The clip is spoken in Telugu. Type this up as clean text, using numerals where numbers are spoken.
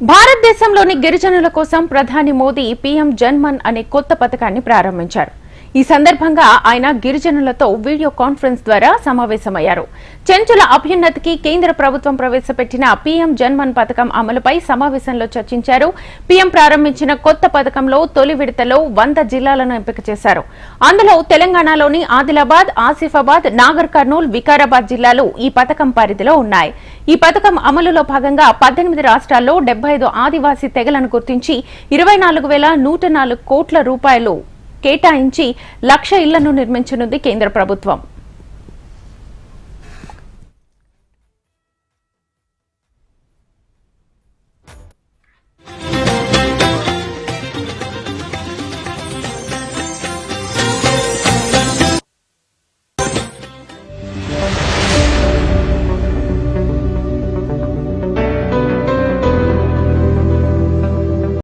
భారతదేశంలోని గిరిజనుల కోసం ప్రధాని మోదీ పీఎం జన్మన్ అనే కొత్త పథకాన్ని ప్రారంభించారు. ఈ సందర్భంగా ఆయన గిరిజనులతో వీడియో కాన్ఫరెన్స్ ద్వారా సమావేశమయ్యారు. చెంచుల అభ్యున్నతికి కేంద్ర ప్రభుత్వం ప్రవేశపెట్టిన పీఎం జన్మన్ పథకం అమలుపై సమావేశంలో చర్చించారు. పీఎం ప్రారంభించిన కొత్త పథకంలో తొలి విడతలో 100 జిల్లాలను ఎంపిక చేశారు. అందులో తెలంగాణలోని ఆదిలాబాద్, ఆసిఫాబాద్, నాగర్ కర్నూల్, వికారాబాద్ జిల్లాలు ఈ పథకం పరిధిలో ఉన్నాయి. ఈ పథకం అమలులో భాగంగా 18 రాష్ట్రాల్లో 75 ఆదివాసీ తెగలను గుర్తించి 24,104 కోట్ల రూపాయలు కేటాయించి 1,00,000 ఇళ్లను నిర్మించనుంది కేంద్ర ప్రభుత్వం.